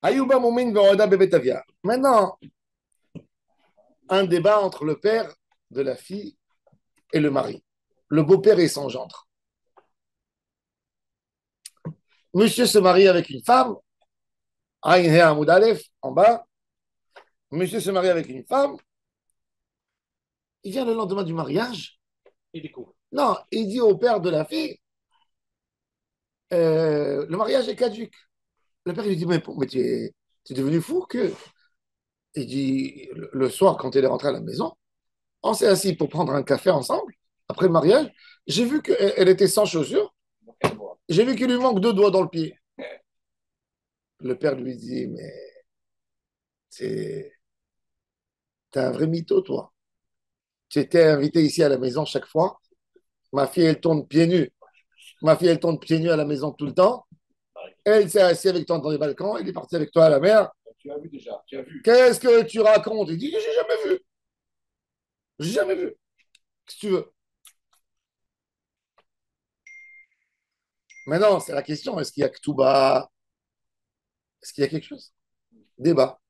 Ayuba Moumin Veroda Bebetavia. Maintenant, un débat entre le père de la fille et le mari. Le beau-père et son gendre. Monsieur se marie avec une femme, Aïn He Hamoud Aleph, en bas. Monsieur se marie avec une femme. Il vient le lendemain du mariage. Il découvre. Non, il dit au père de la fille, le mariage est caduque. Le père lui dit, mais tu es devenu fou que... Il dit, le soir, quand elle est rentrée à la maison, on s'est assis pour prendre un café ensemble, après le mariage. J'ai vu qu'elle était sans chaussures. J'ai vu qu'il lui manque 2 doigts dans le pied. Le père lui dit, mais t'es un vrai mytho, toi. Tu étais invité ici à la maison chaque fois. Ma fille, elle tourne pieds nus. Ma fille, elle tourne pieds nus à la maison tout le temps. Elle s'est assise avec toi dans les balcons. Elle est partie avec toi à la mer. Tu as vu déjà, tu as vu. Qu'est-ce que tu racontes? Il dit, j'ai jamais vu. J'ai jamais vu. Qu'est-ce que tu veux? Maintenant, c'est la question. Est-ce qu'il y a Ketouba? Est-ce qu'il y a quelque chose? Débat.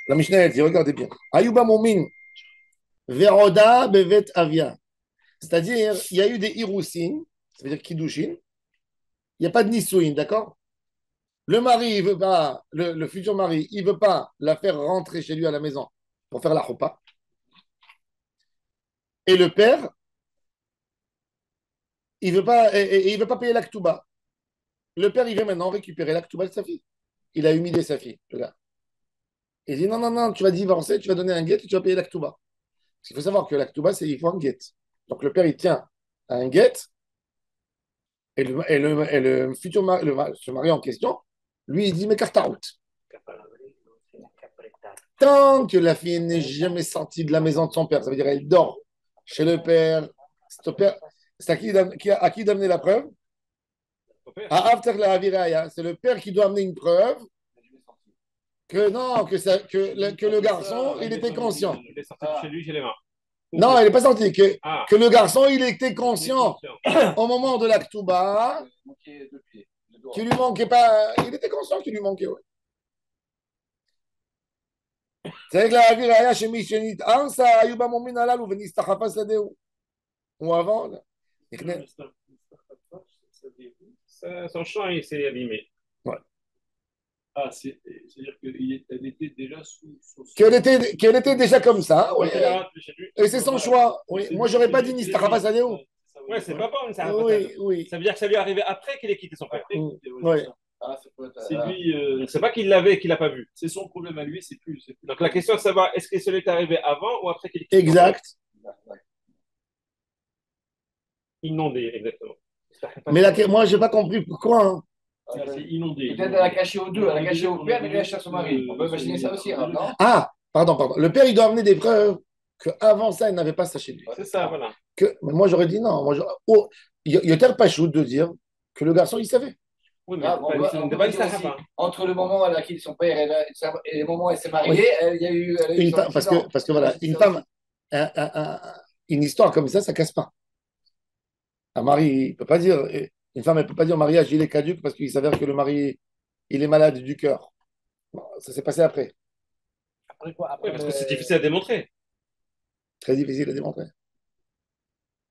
La Mishnah, elle dit, regardez bien. Ayuba Moumin, Veroda Bevet Avia. C'est-à-dire, il y a eu des Hirousin, ça veut dire Kiddushin. Il n'y a pas de Nisuin, d'accord? Le mari, il veut pas, le futur mari, il veut pas la faire rentrer chez lui à la maison pour faire la choupa. Et le père, il veut pas payer la ketouba. Le père, il veut maintenant récupérer la ketouba de sa fille. Il a humilié sa fille, le gars. Il dit non, non, non, tu vas divorcer, tu vas donner un guet et tu vas payer la ketouba. Parce qu'il faut savoir que la ketouba, c'est il faut un guet. Donc le père, il tient à un guet et le futur mari, ce mari en question, lui, il dit mais carte à route. Tant que la fille n'est jamais sortie de la maison de son père, ça veut dire elle dort chez le père. C'est à qui d'amener la preuve? À After la Aviraya. C'est le père qui doit amener une preuve que non, que le garçon, il était conscient. Il est sorti de chez lui, j'ai les mains. Non, il n'est pas sorti. Ah, Que le garçon, il était il est conscient conscient. au moment de l'actuba, qu'il lui manquait pas. Il était conscient qu'il lui manquait, ouais. C'est que la Aviraya chez Michelin, Ansa, Ayuba Momin Alal, ou Venis Tachafas Ladeu. Ou avant, là. Son champ, il s'est abîmé. Ouais. Ah, c'est-à-dire qu'elle était déjà sous Qu'elle était déjà comme ça, oui. Il a rentré chez lui. Et c'est son choix. Oui. Moi, j'aurais pas dit Nistachafas Ladeu. Ouais, c'est pas bon, ça. Oui, oui. Ça veut dire que ça lui est arrivé après qu'il ait quitté son père. Oui. Ah, C'est lui, c'est pas qu'il l'avait et qu'il l'a pas vu. c'est son problème à lui, c'est plus. Donc la question est de savoir est-ce que ça lui est arrivé avant ou après qu'il ait quitté son père. Exact. Inondé, exactement. Mais là, moi, j'ai pas compris pourquoi. Hein. C'est inondé. Peut-être elle a caché aux deux, elle a caché au père, mais elle a caché à son mari. On peut imaginer ça aussi, hein, non? Ah, pardon. Le père, il doit amener des preuves qu'avant ça, il n'avait pas ça chez lui. C'est ça, voilà. Mais moi, j'aurais dit non. Oh, il y a tel pachout de dire que le garçon, il savait. Oui, mais Ah, on peut dire aussi, entre le moment où elle a quitté son père et le moment où elle s'est mariée, Oui. il y a eu, elle a eu son accident. Parce que voilà, une femme, une histoire comme ça casse pas. Un mari, il peut pas dire, une femme, elle peut pas dire au mariage, il est caduque parce qu'il s'avère que le mari, il est malade du cœur. Bon, ça s'est passé après. Après quoi? Après, parce que c'est difficile à démontrer. Très difficile à démontrer.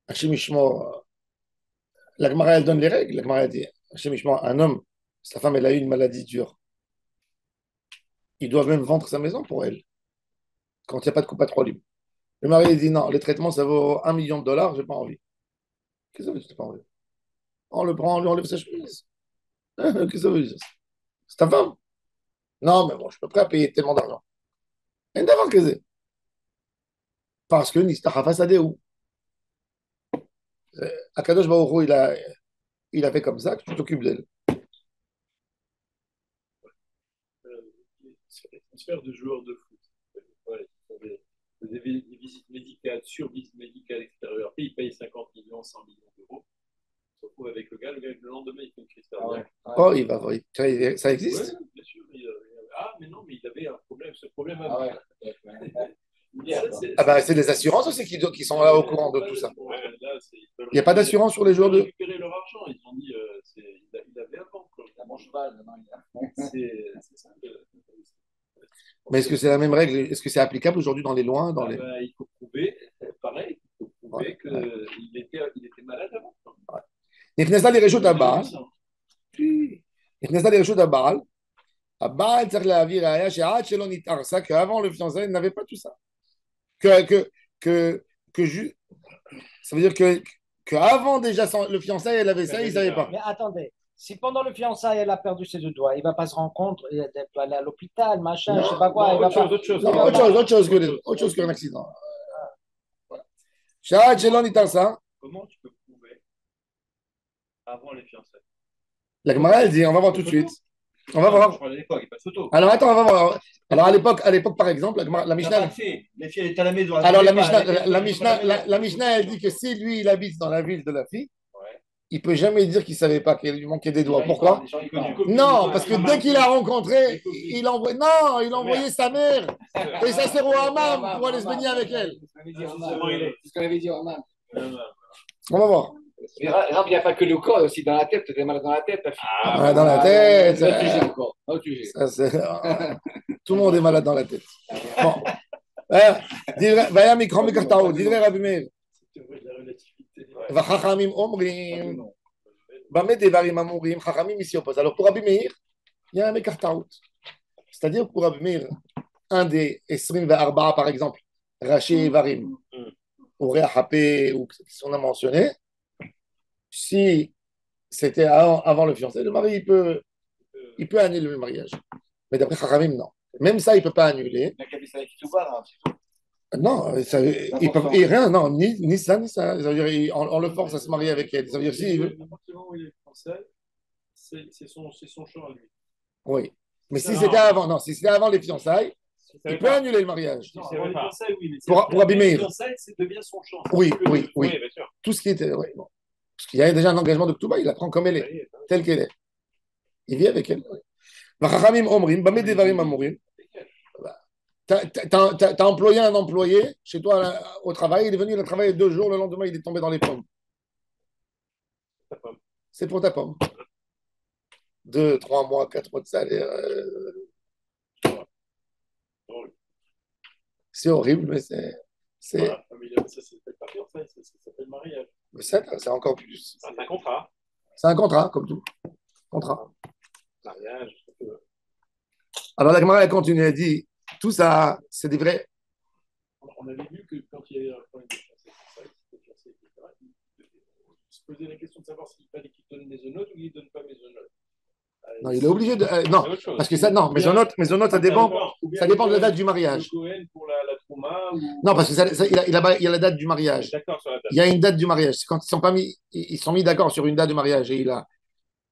Hachim Ishmo, la Gemara, elle donne les règles. La Gemara, elle dit, Hachim Ishmo, un homme, sa femme, elle a eu une maladie dure. Il doit même vendre sa maison pour elle, quand il n'y a pas de coupe à trois libres. Le mari, il dit, non, les traitements, ça vaut 1 million de dollars, j'ai pas envie. Qu'est-ce que ça veut dire, t'as pas envie? On le prend, on lui enlève sa chemise. Qu'est-ce que ça veut dire? C'est ta femme? Non, mais bon, je peux pas payer tellement d'argent. Et d'abord que c'est. Parce que Nistachafa Sadeu. Akadosh Baruch Hu, il a fait comme ça, que tu t'occupes d'elle. C'est une transfert de joueurs de foot. Ouais, des visites médicales, sur-visites médicales extérieures. Et ils payent 50 millions, 100 millions d'euros. Ils se retrouvent avec le gars, le lendemain, il fait une crise cardiaque. Oh, il va voir. Ça existe? Ouais, bien sûr. Ah, mais non, mais il avait un problème. Ce problème Ah avait. ouais. Ah bah, c'est des assurances aussi qui sont là au courant de tout ça. Ouais, là, Il n'y a pas d'assurance sur les joueurs de. récupérer leur argent. Ils ont dit il avait avant. Il a mon cheval, non, C'est ça. Mais est-ce que c'est la même règle? Est-ce que c'est applicable aujourd'hui dans les lois, dans Ah les... ben, il faut prouver, pareil, il faut prouver Ouais, ouais. qu'il était malade avant. נכנסה לרשות הבעל, Ça. נכנסה לרשות הבעל, הבעל צריך להביא ראיה שעד שלא נתארסה, qu'avant le fiançailles n'avait pas tout ça. Que, que, que, ça veut dire que avant déjà le fiançailles, elle avait ça, il ne savait pas. Mais attendez, si pendant le fiançailles, elle a perdu ses deux doigts, il ne va pas se rendre compte, il va aller à l'hôpital, machin, je sais pas quoi. Non, il va autre chose, pas... autre chose. Non, autre chose qu'un accident. שעד שלא נתארסה, Comment tu peux prouver avant les fiançailles? la Gemara, elle dit, on va voir tout de suite. On va voir. Je parle de l'époque, il n'y a pas de photo. Alors attends, on va voir. Alors à l'époque, par exemple, la Mishnah. Les filles, elle est à la maison. Alors la Mishnah, elle dit que si lui, il habite dans la ville de la fille, Ouais. il peut jamais dire qu'il savait pas qu'il lui manquait des doigts. Pourquoi? Du Non, parce que dès qu'il a rencontré, il envoyait sa mère et ça sert au hammam pour aller se baigner avec elle. C'est ce qu'on avait dit en Inde. On va voir. Mais Rab, il n'y a pas que le corps, aussi dans la tête, tu es malade dans la tête. Ah, dans la tête. Autre sujet encore. Autre sujet. Ça, tout le monde est malade dans la tête. Bon. Vaya mikro mikartao, divrei Rabbi Meir. la relativité. Vachachamim omrim. Bamet devarim amurim. Chachamim ici oppose. Alors pour Rabbi Meir, il y a un mikartao. C'est-à-dire pour Rabbi Meir, un des Esrim Arba'a par exemple, Rashi et Varim, ou Réachapé, ou qui sont mentionnés, si c'était avant le fiancé, le mari, il peut annuler le mariage. Mais d'après Chachamim, non. Même ça, il ne peut pas annuler. La capitale qui tout Non, il peut rien, non, ni ça, ni ça. Ça veut dire, on le force à se marier avec elle. Ça veut dire, si il veut. Le moment où il est fiançailles, c'est son champ à lui. Oui. Mais si Non. c'était avant, non, si c'était avant les fiançailles, Si ça il veut peut pas. annuler le mariage. Non, c'est avant vrai les pas. fiançailles, oui. Mais Pour Rabbi Meir. les fiançailles, ça devient son champ. Oui, oui, Oui, oui. bien sûr. Tout ce qui était. Oui, bon. Parce qu'il y a déjà un engagement de Ktuba, il la prend comme elle est, telle qu'elle est. Il vit avec elle. Vachachamim omrim, bamet devarim amurim. T'as employé un employé chez toi au travail, il est venu, il a travaillé 2 jours, le lendemain, il est tombé dans les pommes. C'est pour ta pomme. 2, 3 mois, 4 mois de salaire. C'est horrible, mais c'est. Voilà, ça s'appelle pas fiançailles, ça s'appelle mariage. C'est encore plus. C'est un contrat. C'est un contrat, comme tout. Contrat. Mariage. Alors la Gemara, elle continue, elle dit tout ça, c'est des vrais. On avait vu que quand il y avait un problème de fiançailles, etc., il se posait la question de savoir s'il fallait qu'il donne mésonotes ou qu'il ne donne pas mésonotes. Non, il est obligé de. Non, C'est autre chose. parce que ça, non, maisonnote, ça dépend de la date du mariage. Le Cohen pour la Trouma ou... Non, parce que il y a la date du mariage. D'accord sur la date. Il y a une date du mariage. Quand ils sont mis d'accord sur une date de mariage et il a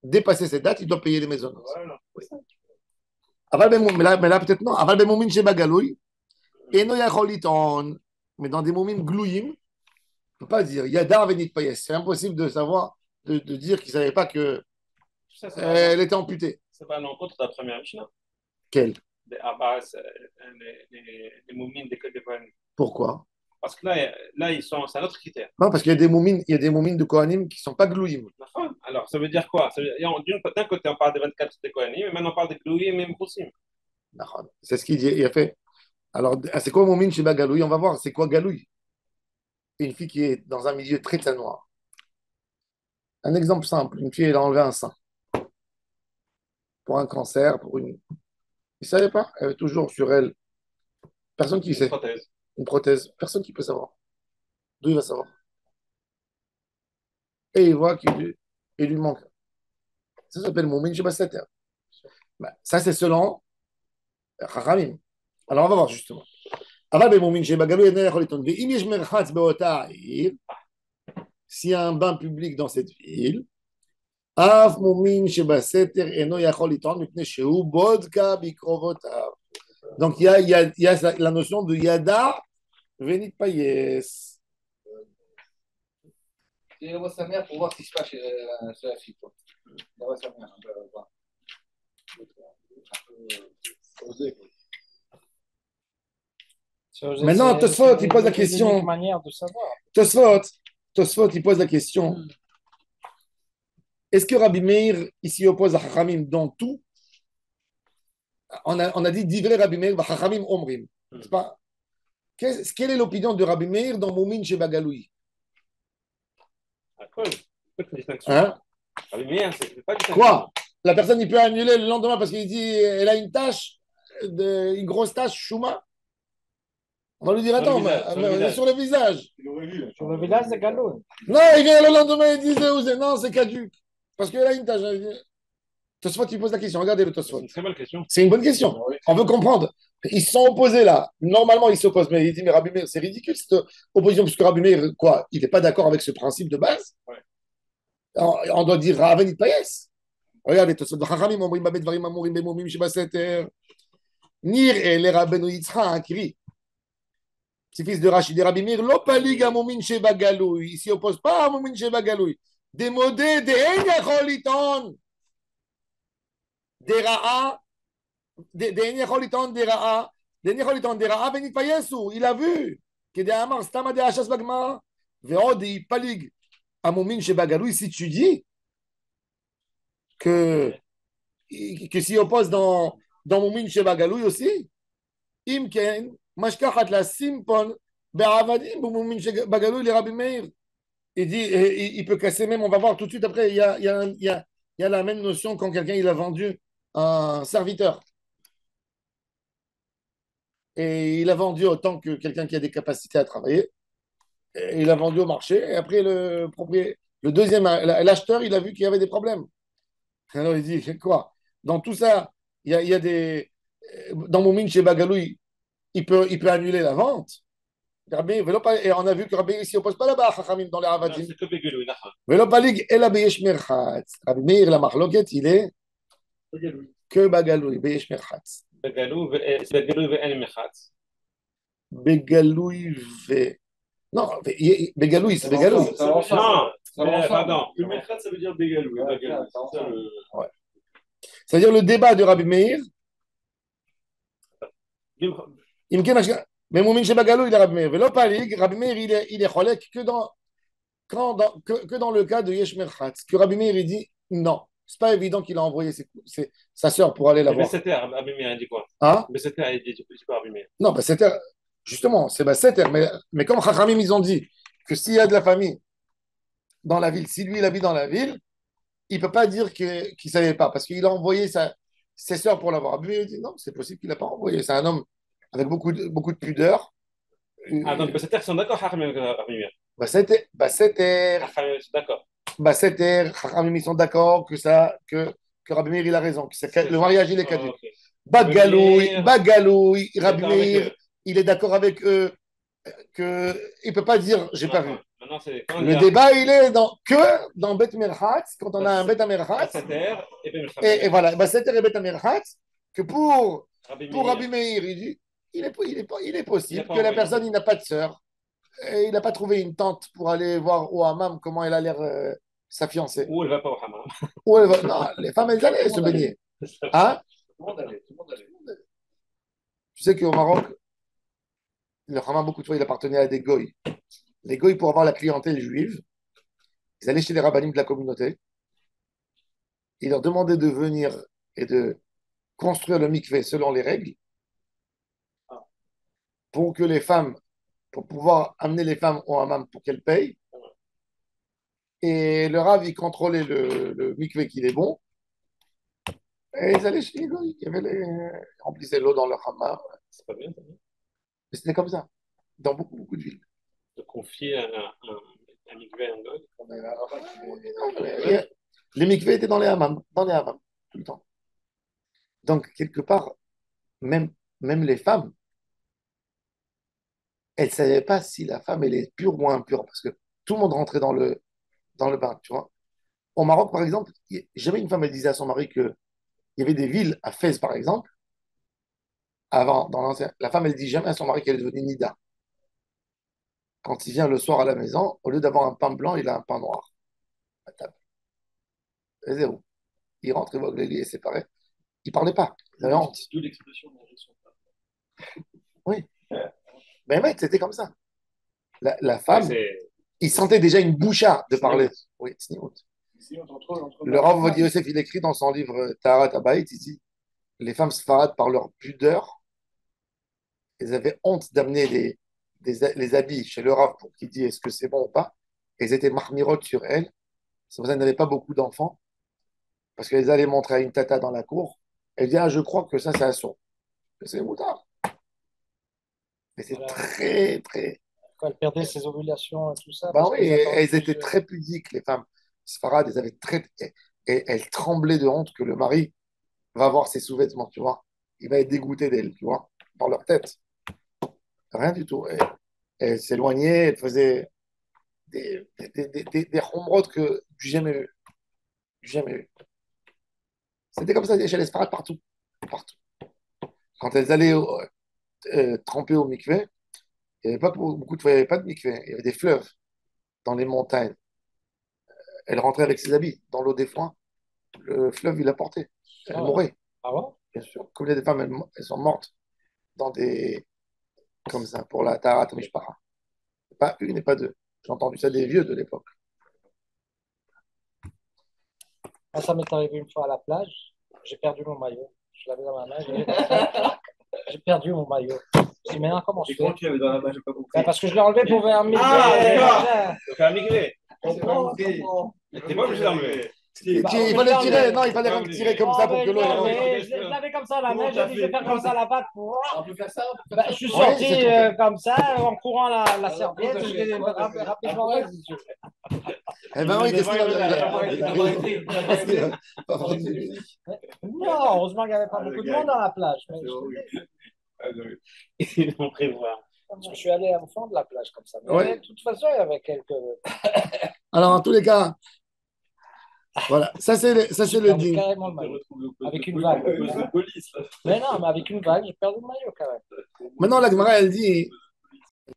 dépassé cette date, il doit payer les maisonnotes. Voilà. Mais là peut-être non. Aval bemomin sheba galoui, eno yachol liton. Mais dans des momim glouim, on ne peut pas dire yadar venit payes. C'est impossible de savoir, de dire qu'il ne savait pas qu'elle était amputée. Ça va à l'encontre de la première Mishnah. Quelle? Des Abbas, les moumines des Kodevan. Pourquoi? Parce que là c'est un autre critère. Non, parce qu'il y a des moumines de Kohanim qui ne sont pas glouim. Alors, ça veut dire quoi? D'un côté, on parle des 24 des Kohanim, et maintenant on parle des Glouim et Mchoussim. C'est ce qu'il dit. Il a fait. Alors, c'est quoi Moumin Sheba Galoui? On va voir, c'est quoi Galoui? Une fille qui est dans un milieu très très noir. Un exemple simple, une fille, elle a enlevé un sein. Pour un cancer, pour une. Il ne savait pas, elle avait toujours sur elle. Personne qui sait. Prothèse. Une prothèse. Personne qui peut savoir. D'où il va savoir? Et il voit qu'il lui manque. Ça s'appelle Moumin Sheba Seter. Ça, c'est selon Chachamim. Alors, on va voir justement. S'il y a un bain public dans cette ville, donc il y a la notion de yada venit payes. Il envoie sa mère pour voir ce qui se passe chez la fille. Il envoie sa mère. Maintenant, Tosfot, il pose la question. Une manière de savoir. Tosfot, il pose la question. Est-ce que Rabbi Meir, il s'y oppose à Chachamim dans tout? on a dit Divrei Rabbi Meir, Chachamim Omrim. C'est pas. Quelle est l'opinion de Rabbi Meir dans Moumin chez Bagaloui? À cause. Petite distinction. Hein? Rabbi Meir, c'est pas distinction. Quoi? La personne, il peut annuler le lendemain parce qu'il dit elle a une tâche, une grosse tâche, chouma. On va lui dire Sur le attends, visage, sur le mais visage. sur le visage. Sur le village de Galou. Non, il vient le lendemain, il dit non, c'est caduc. Parce qu'elle a une tâche. Tosfot, il pose la question. Regardez le C'est Tosfot. une très bonne question. C'est une bonne question. On veut comprendre. Ils se sont opposés là. Normalement, ils s'opposent. Mais il dit, mais Rabbi Meir, c'est ridicule cette opposition, parce que Rabbi Meir, quoi, il n'est pas d'accord avec ce principe de base. Ouais. On doit dire Ravenit Payes. Regardez, Tosfot. Chachamim omrim babet dvarim amurim bemomim shebaseter. Nir el Rabbeinu Yitzchak, Kiri. Petit-fils de Rachid et Rabbi Meir, l'opalig à Momin Sheba Galoui. Il ne s'y oppose pas à Momin Sheba Galoui. Démodé, des Enyacholiton. Des Ra'a. Des Enyacholiton, des Ra'a. Des Enyacholiton, des Ra'a, Benit Payesu. Il a vu. Que des Amar, Stama de Hachas Bagma. Veod, il palig à Momin Sheba Galoui. Si tu dis que s'y oppose dans Momin Sheba Galoui aussi, Imken, Mashkachat la Simpon. Be'avadim, Momin Sheba Galoui, les Rabbi Meir. Il dit, il peut casser même, on va voir tout de suite après, il y a la même notion quand quelqu'un il a vendu un serviteur. Et il a vendu autant que quelqu'un qui a des capacités à travailler. Et il a vendu au marché. Et après, le deuxième, l'acheteur, il a vu qu'il y avait des problèmes. Alors il dit, quoi? Dans tout ça, il y a des. Dans mon mine chez Bagalou, il peut annuler la vente. Et on a vu que Rabbi ne s'y oppose pas là-bas, Chachamim, dans les Non, Avadim. c'est que Begelou, Nachan. Velo palig ela beyesh merchatz. Rabbi Meir, la marloquette, il est que bagaloui, beyesh merchatz. Begelou, c'est Begelou ve'en mechatz. Begaloui ve. Non, begaloui, c'est begaloui. Non, pardon. Le Merchat, ça veut dire Bégalou. Ouais, Bégalou. ça, C'est ça le. C'est-à-dire le débat de Rabbi Meir. Mais Moumin chez bagaloui, il est Rabbi Meir. Velo palig, Rabbi Meir, il est cholek que dans le cas de yesh merchatz. Que Rabbi Meir, il dit non. C'est pas évident qu'il a envoyé sa sœur pour aller la voir. Besseter, Rabbi Meir, il dit quoi? Hein? Besseter, il dit pas Rabbi Meir. Non, Basseter, justement, c'est Basseter. Mais comme Chachamim, ils ont dit que s'il y a de la famille dans la ville, si lui, il habite dans la ville, il ne peut pas dire qu'il ne savait pas, parce qu'il a envoyé ses sœurs pour l'avoir. Rabbi Meir dit non, c'est possible qu'il n'a pas envoyé. C'est un homme avec beaucoup de pudeur. Ah, donc Besseter, ils sont d'accord, Chachamim, avec Rabbi Meir. Basseter, Chachamim, ils sont d'accord. Basseter, Chachamim, ils sont d'accord que Rabbi Meir, il a raison, que le mariage, il est caduc. Ok. Bagaloui, Rabbi D'accord avec Meir, eux. il est d'accord avec eux, il ne peut pas dire j'ai pas vu. Maintenant, c'est quand Le débat, il est dans Bet Merchatz, quand on a un Bet Merchatz, Besseter et Ben et voilà, Basseter et Bet Merchatz, que pour Rabbi Rabbi Meir. Meir, il dit il est possible Il a pas que la envoyé. personne, il n'a pas de sœur, et il n'a pas trouvé une tante pour aller voir au hammam comment elle a l'air sa fiancée. Ou elle va pas au hammam. Ou elle va- non, les femmes, elles allaient se baigner. Hein? Tout le monde allait, tout le monde allait. Tu sais qu'au Maroc, le hammam, beaucoup de fois, il appartenait à des goïs. Les goïs, pour avoir la clientèle juive, ils allaient chez les rabbinim de la communauté, ils leur demandaient de venir et de construire le mikvé selon les règles pour que les femmes, pour pouvoir amener les femmes au hammam pour qu'elles payent. Et le rav, il contrôlait le mikvé qu'il est bon. Et ils allaient chez les goïs, ils remplissaient l'eau dans leur hammam. C'est pas bien, ça. Et c'était comme ça, dans beaucoup de villes. De confier un mikvé à un goy. Les mikvés étaient dans les hammams, tout le temps. Donc, quelque part, même les femmes, elles ne savaient pas si la femme, elle est pure ou impure, parce que tout le monde rentrait dans le bain, tu vois. Au Maroc, par exemple, jamais une femme, elle disait à son mari qu'il y avait des villes, à Fès, par exemple, avant, dans l'ancien, la femme, elle dit jamais à son mari qu'elle est devenue Nida. Quand il vient le soir à la maison, au lieu d'avoir un pain blanc, il a un pain noir à table. Et zéro. Il rentre, il voit que les lits est séparé. Il ne parlait pas. Il avait honte. D'où l'expression manger son pain. Oui. Mais mec, c'était comme ça. La femme, C'est il sentait déjà une boucha de parler. Oui, tzniut. Ici, entre Le Rav Ovadia Yosef, il écrit dans son livre Taharat Habayit, il dit les femmes sfarades, par leur pudeur, elles avaient honte d'amener les habits chez le Rav pour qu'il dise est-ce que c'est bon ou pas. Elles étaient marmirotes sur elles. C'est pour ça qu'elles n'avaient pas beaucoup d'enfants, parce qu'elles allaient montrer à une tata dans la cour. Elle dit, ah, je crois que ça, c'est assaut. C'est moutard. Mais c'est Voilà. très, très. Quand elle perdait ses ovulations et tout ça, Ben parce oui, qu'ils attendent elles étaient plusieurs- très pudiques, les femmes sfarades. Elles avaient très. Et elles tremblaient de honte que le mari va voir ses sous-vêtements, tu vois. Il va être dégoûté d'elles, tu vois, dans leur tête. Rien du tout. Elles s'éloignaient, elles faisaient des rombrottes que j'ai jamais vu. Jamais vu. C'était comme ça chez les sfarades partout. Partout. Quand elles allaient tremper au mikvé, il n'y avait pas beaucoup de fois, il n'y avait pas de mikvé. Il y avait des fleuves dans les montagnes. Elle rentrait avec ses habits dans l'eau des foins. Le fleuve, il la portait. Elle Ah ouais. mourait, Ah bon? bien sûr. Comme il y a des femmes, elles sont mortes dans des. Comme ça, pour la Taharat Mishpara. Pas une et pas deux. J'ai entendu ça des vieux de l'époque. Ah, ça m'est arrivé une fois à la plage. J'ai perdu mon maillot. Je l'avais dans ma main. J'ai perdu mon maillot. Je dis, mais non, comment je Et fais? quand tu avais dans la main, j'ai pas compris. Ben, parce que je l'ai enlevé pour faire un mille. Ah, d'accord. Donc, un migré. J'ai pas compris. T'es pas obligé d'enlever. Il Bah, fallait je tirer, l'ai non, il fallait enlevé. tirer comme ça pour que l'eau. non, mais je l'avais comme ça à la main. Comment J'ai t'as dit, je vais fait? faire comme ça la vague. On peut faire ça? Ben, je suis Oui, sorti c'est tout fait. comme ça, en courant la serviette. t'as Je fait l'ai quoi, t'as fait rapidement. Eh ben oui, qu'est-ce qu'il a. Non, heureusement qu'il n'y avait pas beaucoup de monde dans la plage. Mais Ils vont prévoir. parce que je suis allé au fond de la plage comme ça. Mais Ouais. de toute façon, il y avait quelques. Alors, en tous les cas, voilà, ça c'est J'ai le perdu din. carrément le maillot. Avec une vague. Mais non, mais avec une vague, j'ai perdu le maillot quand même. Maintenant, la Gemara, elle dit,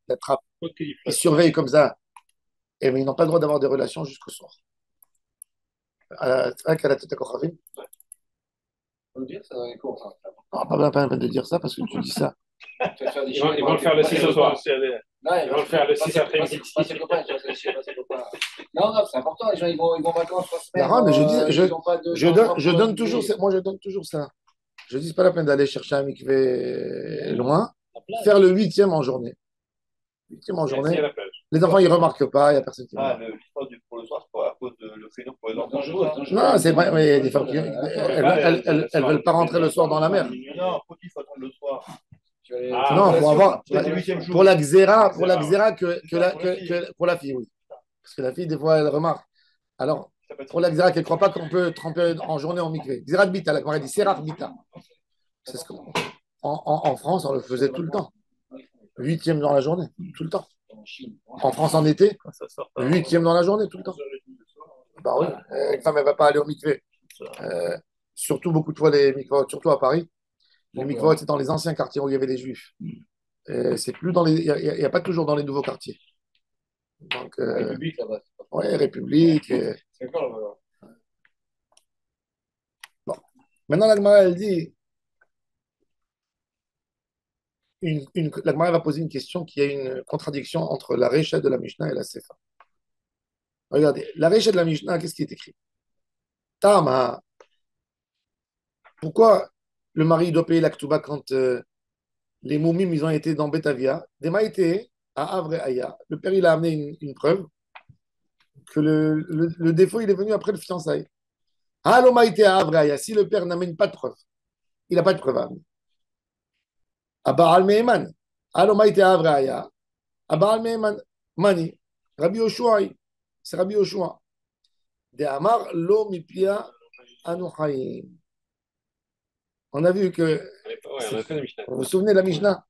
il attrape, il surveille comme ça, et mais ils n'ont pas le droit d'avoir des relations jusqu'au soir. C'est vrai qu'à la tête à Kochavim, On peut dire ça dans les cours. Ça. non, pas la peine de dire ça parce que tu dis ça. Tu vas faire des Ils vont le faire le 6 ce soir. Non, Ils vont le faire le 6 après-midi. Pas ses copains, tu vas faire chier, pas ses copains. Non, non, c'est important. Les gens, ils vont en vacances 3 semaines. Non, mais je dis, ils ont pas de- je donne toujours, moi je donne toujours ça. Je dis, c'est pas la peine d'aller chercher un mikvé loin, La plage. faire le huitième en journée. Huitième en Ici, journée. à la plage. Les enfants, ils remarquent pas, il n'y a personne qui Ah, remarque. l'histoire pour le soir, c'est à cause de le créneau pour les enfants. Dangereux, dangereux. Non, c'est vrai, mais il y a des femmes qui elles veulent pas rentrer le soir dans la mer. Non, faut qu'il faut attendre le soir. Tu vas aller- Ah, Non, pour avoir C'est le huitième jour. pour la xéra, pour la Xéra, xéra pour la fille, oui. Parce que la fille, des fois, elle remarque. Alors, pour la xéra, qu'elle ne croit pas qu'on peut tremper en journée en mikvé. Xéra de bita, la Gemara dit Sérar bita. C'est ce qu'on. En France, on le faisait tout le temps. Huitième dans la journée, tout le temps. En France, en été, Ça sort. huitième dans la journée, tout le temps. Bah oui, une femme, elle ne va pas aller au mikvé. Surtout beaucoup de fois, les mikvahs, surtout à Paris. Les mikvahs, c'est dans les anciens quartiers où il y avait des juifs. C'est plus dans les. Il n'y a pas toujours dans les nouveaux quartiers. Donc, République là-bas. ouais, République. C'est encore là-bas. Bon. Maintenant, la Gemara, elle dit. La Gemara va poser une question qui a une contradiction entre la Récha de la Mishnah et la Sefa. Regardez, la Récha de la Mishnah, qu'est-ce qui est écrit? Tama. Pourquoi le mari doit payer la Ktuba quand les moumim ils ont été dans Betavia? Dema était à Avre Aya. Le père il a amené une preuve que le défaut il est venu après le fiançailles. Aloma était à Avre Aya. Si le père n'amène pas de preuve, il n'a pas de preuve à amener. Abaal Meheman. Aloma était à Avre Aya. Abaal Meheman. Mani. Rabbi Yoshua. C'est Rabbi Yoshua. De Amar lo mipia anuchaim. On a vu que. Ouais, on a fait la Mishnah. Vous vous souvenez de la Mishnah?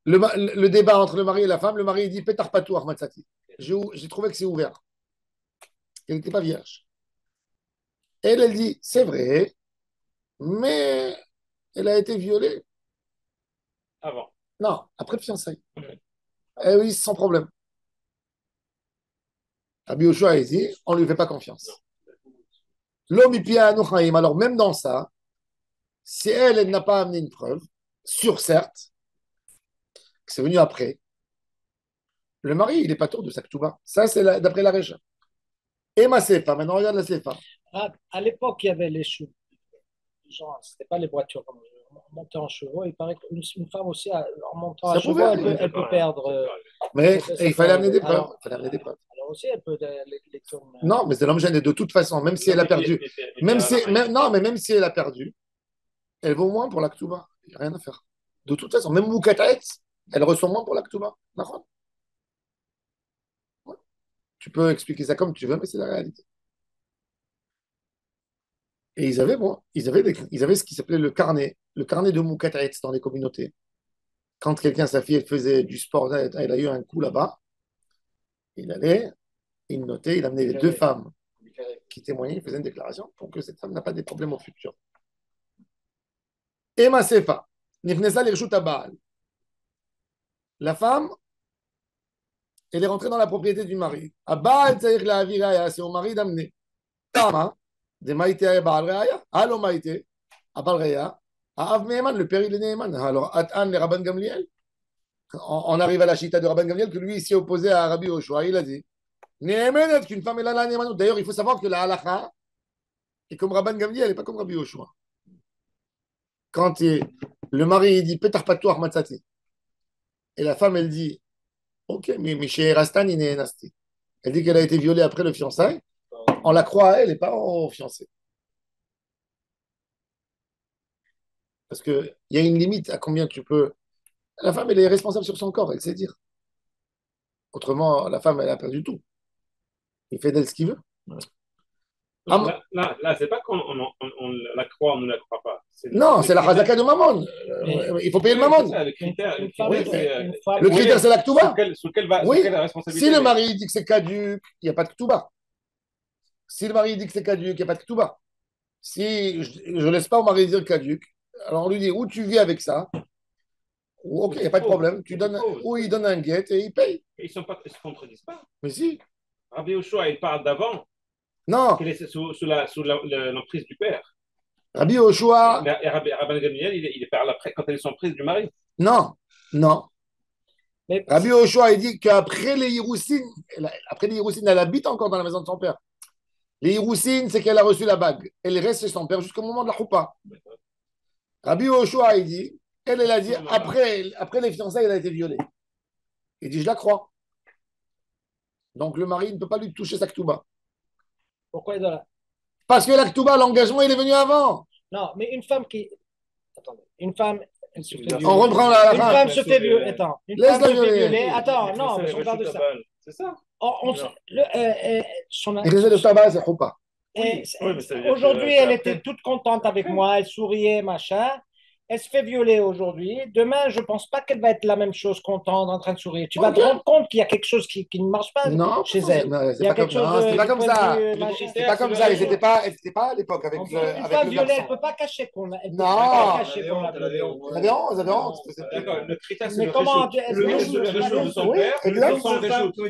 Le débat entre le mari et la femme, le mari dit Petar patou Matsati. J'ai trouvé que c'est ouvert. Elle n'était pas vierge. Elle dit c'est vrai, mais elle a été violée. Avant. Non, après le fiançailles. Eh oui, sans problème. Rabbi Yoshua, il dit on ne lui fait pas confiance. L'homme, alors même dans ça, si elle n'a pas amené une preuve, sûre certes, que c'est venu après, le mari, il n'est pas tour de sa ketouba. Ça, c'est d'après la Récha. Et ma Sefa, maintenant regarde la Sefa. À l'époque, il y avait les choux. genre, c'était pas les voitures. On montait en chevaux. Il paraît qu'une femme aussi, en montant à Ça chevaux, pouvait elle arriver. peut perdre. Mais Ça il peut fallait amener arriver. des preuves. Alors, Il fallait amener des preuves. alors aussi, elle peut les tourner. Non, mais c'est l'homme gêné. De toute façon, même si elle a perdu, non, mais même si elle a perdu, elle vaut moins pour la Ktuba. Il n'y a rien à faire. De toute façon, même Moukataetz, elle reçoit moins pour la Ktuba. D'accord. Ouais. Tu peux expliquer ça comme tu veux, mais c'est la réalité. Et ils avaient ce qui s'appelait le carnet de Moukataetz dans les communautés. Quand quelqu'un, sa fille, elle faisait du sport, elle a eu un coup là-bas, il allait, il notait, il amenait les deux femmes qui témoignaient, il faisait une déclaration pour que cette femme n'a pas des problèmes au futur. Emma Sefa, Nifnesa l'Irshut Baal. La femme, elle est rentrée dans la propriété du mari. Baal tzarich la'avir raya, c'est au mari d'amener. Tama, de maïté à Baal raya, allo maïté, à Baal raya, à Av Meheman, le père il est Neheman. Alors, Atan, le Rabban Gamliel, on arrive à la chita de Rabban Gamliel, que lui, il s'est opposé à Rabbi Yoshua, il a dit, Neheman, qu'une femme est là, la Neheman. D'ailleurs, il faut savoir que la halakha est comme Rabban Gamliel, elle n'est pas comme Rabbi Yoshua. Quand le mari il dit Petar Patoar Matzati, et la femme elle dit Ok, mais chez Rastan il est nasty. Elle dit qu'elle a été violée après le fiançailles, on la croit à elle et pas au fiancé. Parce qu'il y a une limite à combien tu peux. La femme elle est responsable sur son corps, elle sait dire. Autrement, la femme elle a perdu tout. Il fait d'elle ce qu'il veut. Là, c'est pas qu'on la croit ou on ne la croit pas. Non, c'est la chazaka de Mammon. Il faut payer le Mammon. Le critère, le critère, c'est la Ktuba. Sous quelle Oui, responsabilité? si le mari dit que c'est caduc, il n'y a pas de Ktuba. Si le mari dit que c'est caduc, il n'y a pas de Ktuba. Si je ne laisse pas au mari dire caduc, alors on lui dit où tu vis avec ça, ou ok, il n'y a pas de problème. Ou il donne un guet et il paye. Ils ne se contredisent pas. Mais si. Rabbi Yoshua, il parle d'avant. Non. Qu'il est sous l'emprise du père. Rabbi Yoshua. Et Rabbi Gamliel, il parle après, quand elle est sous l'emprise du mari. Non, non. Mais Rabbi Yoshua, il dit qu'après les Hiroussines, elle habite encore dans la maison de son père. Les Hiroussines, c'est qu'elle a reçu la bague. Elle reste chez son père jusqu'au moment de la choupa. Rabbi Yoshua, il dit, elle a dit, après les fiançailles, elle a été violée. Il dit, je la crois. Donc le mari ne peut pas lui toucher sa ktouba. Pourquoi il doit la... Parce que la ktouba, l'engagement, il est venu avant. Non, mais une femme qui... Attendez, une femme... Elle se fait violer. On reprend la Une femme se fait violer. Attends, une Laisse femme la se fait violer. violer. Attends, non, mais on parle de ça. C'est ça. Et le tabac, c'est choupa. Aujourd'hui, elle était toute contente avec moi, elle souriait, machin. Elle se fait violer aujourd'hui. Demain, je ne pense pas qu'elle va être la même chose, contente, en train de sourire. Tu vas te rendre compte qu'il y a quelque chose qui ne marche pas chez elle. C'est pas comme ça. C'est pas comme ça. C'est pas comme ça. Ils n'étaient pas à l'époque avec une le femme violée, elle garçon. ne peut pas cacher qu'on l'a. Non. Elle avait honte. D'accord, le critère, c'est mais le comment réchaud de son Oui, père. exact.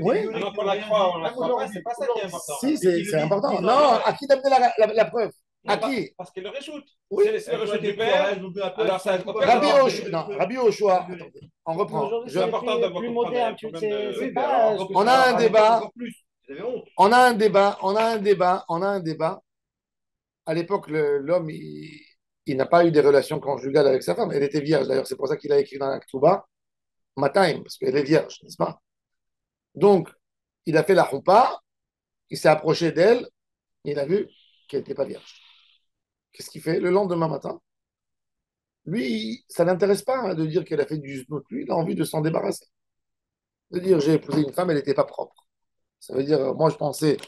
Oui. Alors qu'on la croit, on la croit pas, c'est pas ça qui est important. Si, c'est important. Non, à qui d'amener la preuve? À qui? Parce qu'elle le réchoute. Oui. C'est le réchaud du père. Alors ça Rabbi Yoshua. On reprend. Aujourd'hui, c'est plus moderne. On a un débat. On a un débat. À l'époque, l'homme, il n'a pas eu des relations conjugales avec sa femme. Elle était vierge. D'ailleurs, c'est pour ça qu'il a écrit dans la Ketouba, Matayim, parce qu'elle est vierge, n'est-ce pas? Donc, il a fait la choupa, il s'est approché d'elle, et il a vu qu'elle n'était pas vierge. Qu'est-ce qu'il fait? Le lendemain matin, lui, ça ne l'intéresse pas de dire qu'elle a fait du znout. Lui, il a envie de s'en débarrasser. De dire, j'ai épousé une femme, elle n'était pas propre. Ça veut dire, moi, je pensais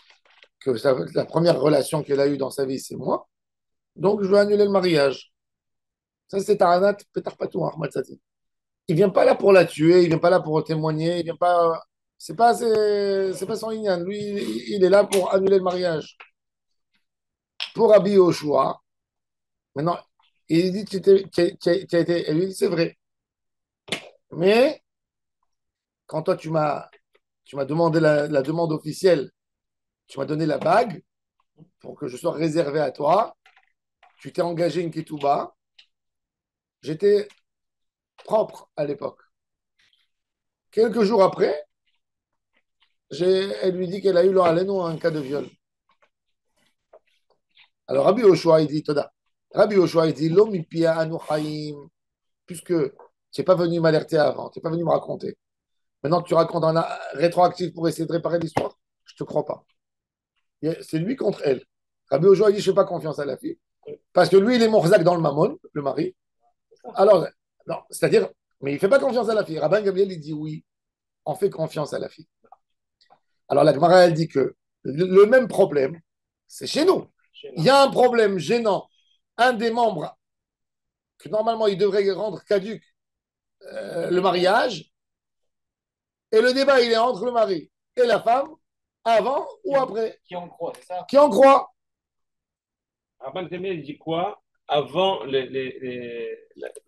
que la première relation qu'elle a eue dans sa vie, c'est moi. Donc, je veux annuler le mariage. Ça, c'est Taranat Petar Patou, Ahmad Sati. Il ne vient pas là pour la tuer, il ne vient pas là pour témoigner, il vient pas. C'est pas son ignan. Lui, il est là pour annuler le mariage. Pour Rabbi Yoshua, maintenant, il dit tu as été. Elle lui dit c'est vrai. Mais quand toi tu m'as demandé la demande officielle, tu m'as donné la bague pour que je sois réservé à toi, tu t'es engagé une ketouba, j'étais propre à l'époque. Quelques jours après, elle lui dit qu'elle a eu un cas de viol. Alors Rabbi Yoshua, il dit Toda. Rabbi Yoshua, il dit, L'homme, il pia anu chaim, puisque tu n'es pas venu m'alerter avant, tu n'es pas venu me raconter. Maintenant, tu racontes un rétroactif pour essayer de réparer l'histoire, je ne te crois pas. C'est lui contre elle. Rabbi Yoshua, il dit, je ne fais pas confiance à la fille. Parce que lui, il est morzak dans le mammon, le mari. Alors, non, c'est-à-dire, mais il ne fait pas confiance à la fille. Rabban Gabriel, il dit oui, on fait confiance à la fille. Alors, la Gemara, elle dit que le même problème, c'est chez nous. Il y a un problème gênant. Un des membres, que normalement, il devrait rendre caduque le mariage, et le débat, il est entre le mari et la femme, avant ou après. Qui en croit, c'est ça? Qui en croit? Rabban Gamliel, il dit quoi? Avant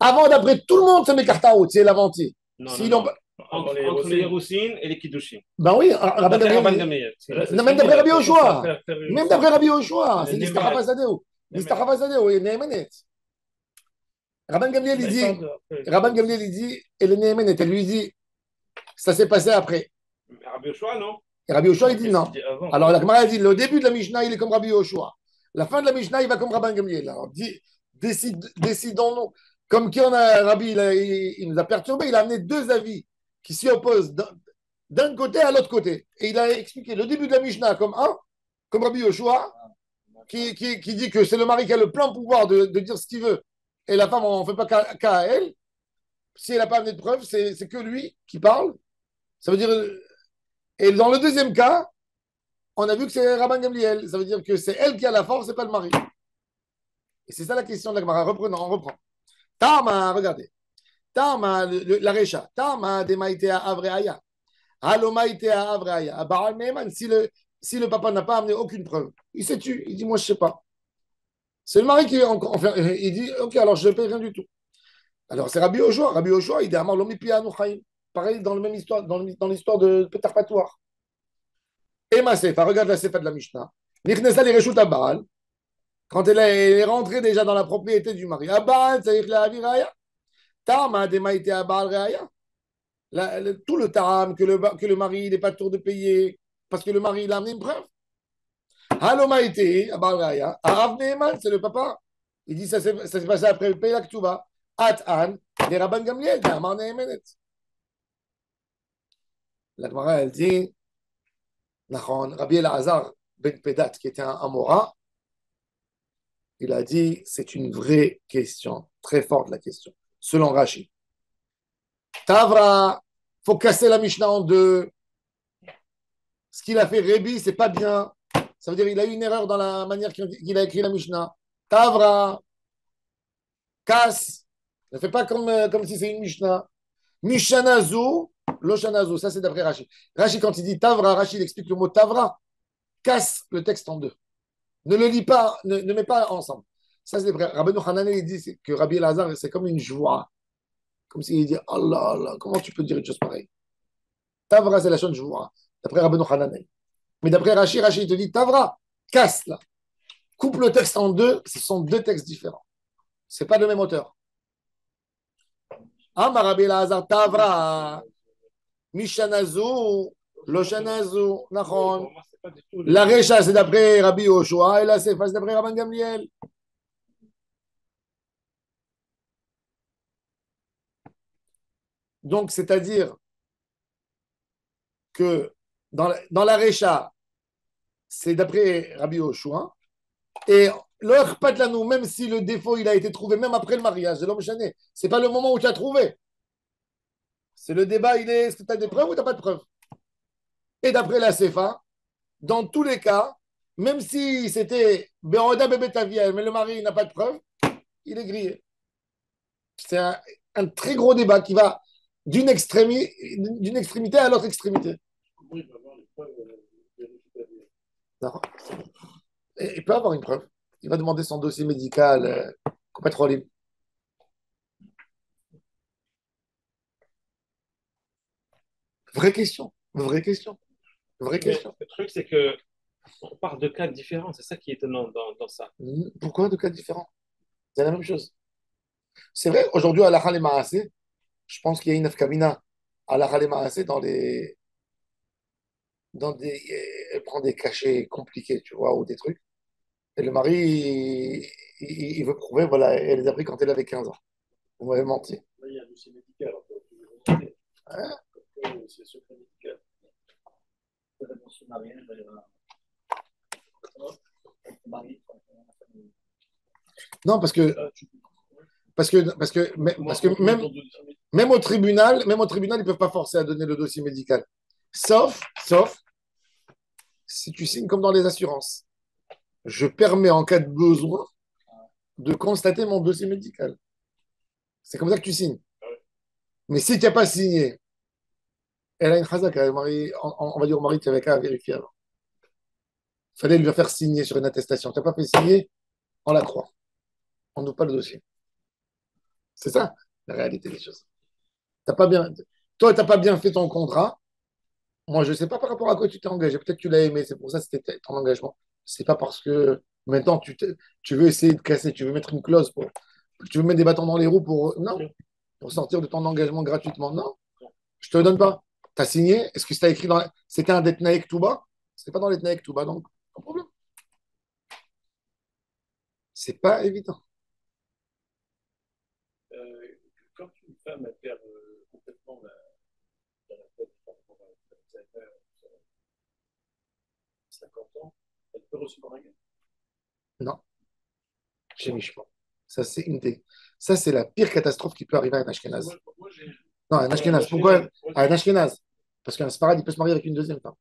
Avant, d'après tout le monde, se met carte à route, c'est l'aventi. Non, S'ils non, ont- non. Entre les Héroussines et les Kiddushin. Ben oui, Rabban D'après Rabban Gamliel. Gamliel. Non, même d'après Rabbi Yoshua. Même d'après Rabbi Yoshua. Le C'est Német. Nistarabazadeo. Nistarabazadeo et Nehemenet. Rabban Gamliel, il dit, et le Nehemenet, elle lui dit, ça s'est passé après. Rabbi Yoshua, non? Et Rabbi Yoshua, il dit non. Avant. Alors la Gemara dit, le début de la Mishnah, il est comme Rabbi Yoshua. La fin de la Mishnah, il va comme Rabban Gamliel. Alors décidons-nous. Comme qui on a, Rabbi, il nous a perturbé, il a amené deux avis qui s'y opposent d'un côté à l'autre côté. Et il a expliqué le début de la Mishnah comme un, comme Rabbi Yoshua, qui dit que c'est le mari qui a le plein pouvoir de dire ce qu'il veut. Et la femme, on ne fait pas cas à elle. Si elle n'a pas amené de preuve, c'est que lui qui parle. Ça veut dire. Et dans le deuxième cas, on a vu que c'est Rabban Gamliel. Ça veut dire que c'est elle qui a la force, c'est pas le mari. Et c'est ça la question de la Gemara. On reprend. Tama, regardez. Tama, la Recha. Tama de Maïtea Avreaya. Halo Maïtea Avreaya. Baal Meman, si le papa n'a pas amené aucune preuve, il s'est tué. Il dit, moi, je ne sais pas. C'est le mari qui, enfin, il dit, ok, alors je ne paye rien du tout. Alors, c'est Rabbi Yoshua. Rabbi Yoshua, il dit, Amar Lomi Pianu Chaim. Pareil, dans la même histoire, dans l'histoire de Petar Patoir. Et ma Sefa, regarde la Sefa de la Mishnah. Nichnesa li Reshut Baal. Quand elle est rentrée déjà dans la propriété du mari. Baal, ça y est, la Aviraya. Tama de Maïte Baal Reaya. Tout le taram que le mari n'est pas tour de payer parce que le mari il a amené une preuve. Halo Maïte Baal Reaya. Arav Neeman, c'est le papa. Il dit ça s'est passé après le Peyla Ktuba. At An, les Rabban Gamliel, Amar Neemenet. La Gemara, elle dit, Rabbi Elazar ben Pedat, qui était un Amora, il a dit, c'est une vraie question, très forte la question, selon Rashi. Tavra, faut casser la Mishnah en deux. Ce qu'il a fait Rébi, c'est pas bien. Ça veut dire qu'il a eu une erreur dans la manière qu'il a écrit la Mishnah. Tavra, casse. Ne fais pas comme si c'est une Mishnah. Mishanazu, Loshanazu, ça c'est d'après Rashi. Rashi, quand il dit Tavra, Rashi il explique le mot Tavra, casse le texte en deux. Ne le lis pas, ne mets pas ensemble. Ça c'est d'après Rabbeinu Hanan, il dit que Rabbi Elazar, c'est comme une joie. Comme s'il dit Allah, Allah, comment tu peux dire une chose pareille? Tavra, c'est la chose de joie, d'après Rabbeinu Hanan. Mais d'après Rashi, Rashi il te dit Tavra, casse là. Coupe le texte en deux, ce sont deux textes différents. Ce n'est pas le même auteur. Amar Rabbi Elazar Tavra. Mishanazu, Loshanazu, Nachon. La Recha, c'est d'après Rabbi Yoshua, et la Sefa, c'est d'après Rabban Gamliel. Donc, c'est-à-dire que dans la Recha, c'est d'après Rabbi Yoshua, et l'heure pas de la nous, même si le défaut il a été trouvé, même après le mariage, de l'homme chané, c'est pas le moment où tu as trouvé. C'est le débat, il est est-ce que tu as des preuves ou tu n'as pas de preuves? Et d'après la Sefa, dans tous les cas, même si c'était Beroda Bébé Taviel, mais le mari n'a pas de preuve, il est grillé. C'est un très gros débat qui va d'une extrémité à l'autre extrémité. Non. Il peut avoir une preuve. Il va demander son dossier médical complètement libre. Vraie question. Vraie question. Vraie question. Le truc, c'est que on parle de cas différents. C'est ça qui est étonnant dans ça. Pourquoi de cas différents? C'est la même chose. C'est vrai, aujourd'hui, à la Khalé Maasé, je pense qu'il y a une nafkamina à la Khalé Maasé elle prend des cachets compliqués, tu vois, ou des trucs. Et le mari, il veut prouver, voilà, elle les a pris quand elle avait 15 ans. Vous m'avez menti. Là, il y a un dossier médical. Encore, tu veux remonter. Hein? C'est secret médical. Non, parce que, Là, tu parce que, parce que, mais- parce que même au tribunal, ils ne peuvent pas forcer à donner le dossier médical. Sauf si tu signes comme dans les assurances. Je permets en cas de besoin de constater mon dossier médical. C'est comme ça que tu signes. Mais si tu n'as pas signé, elle a une chazaka, on va dire au mari, tu n'avais qu'à vérifier avant. Il fallait lui faire signer sur une attestation. Tu n'as pas fait signer, on la croit. On n'ouvre pas le dossier. C'est ça, la réalité des choses. T'as pas bien, toi, tu n'as pas bien fait ton contrat. Moi, je ne sais pas par rapport à quoi tu t'es engagé. Peut-être que tu l'as aimé, c'est pour ça que c'était ton engagement. C'est pas parce que maintenant tu veux essayer de casser, tu veux mettre une clause pour. Tu veux mettre des bâtons dans les roues pour. Non, pour sortir de ton engagement gratuitement. Non, je te le donne pas. Tu as signé. Est-ce que c'était écrit dans. C'était un Detnaek Touba? C'était pas dans les Detnaek Touba, donc pas de problème. C'est pas évident. quand une femme elle perd complètement la tête par rapport à Alzheimer, 50 ans, elle peut recevoir un gain. Non, chez Mishma. Ça, ça, c'est la pire catastrophe qui peut arriver à un Ashkenaz. Moi, j'ai. Non, un Ashkenaz. Pourquoi? À un Ashkenaz. Parce qu'un Sfarad, il peut se marier avec une deuxième femme.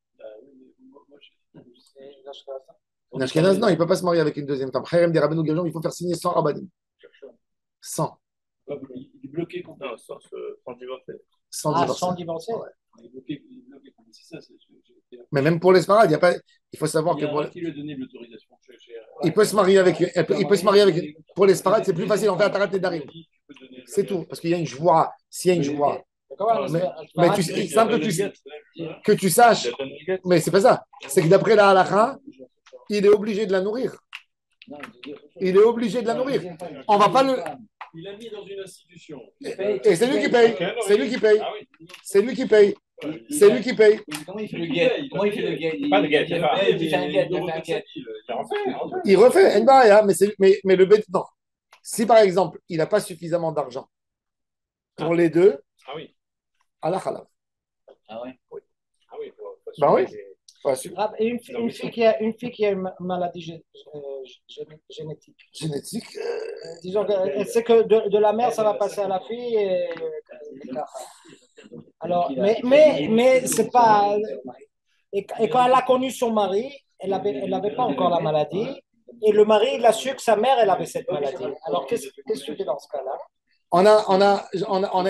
Un Ashkenaz, non, il ne peut pas se marier avec une deuxième femme. Khayrem des Rabbeinu Gershom, il faut faire signer 100 rabbinim. 100. Il est bloqué contre un sens sans divorcer. Sans divorcer. Sans divorcer. Ouais. Il est bloqué. C'est ça. Mais même pour les Sfarad, il faut savoir que qui lui a donné l'autorisation. il peut se marier avec. Il peut se marier avec. Pour les Sfarad, c'est plus facile, on fait Atarat et Darim. C'est tout. Parce qu'il y a une joie. S'il y a une joie. Mais il semble que tu saches. Mais c'est pas ça. C'est que d'après la halakha, il est obligé de la nourrir. Il est obligé de la nourrir. On va pas le. Il l'a mis dans une institution. Et c'est lui qui paye. C'est lui qui paye. C'est lui qui paye. C'est lui qui paye. Comment il fait le guet? Comment il fait le guet? Pas le guet, Il fait un guet, il fait un guet. Il refait. Il refait. Mais le bête, non. Si par exemple, il n'a pas suffisamment d'argent pour les deux, Ah oui. Allah khalaf. Ah ouais? Ah oui. Ben oui. Et une fille qui a une maladie génétique. Génétique. Disons qu'elle sait que de la mère, ça va passer à la fille. Alors, mais c'est pas. Et quand elle a connu son mari, elle n'avait pas encore la maladie. Et le mari, il a su que sa mère, elle avait cette maladie. Alors, qu'est-ce que tu fais dans ce cas-là? On a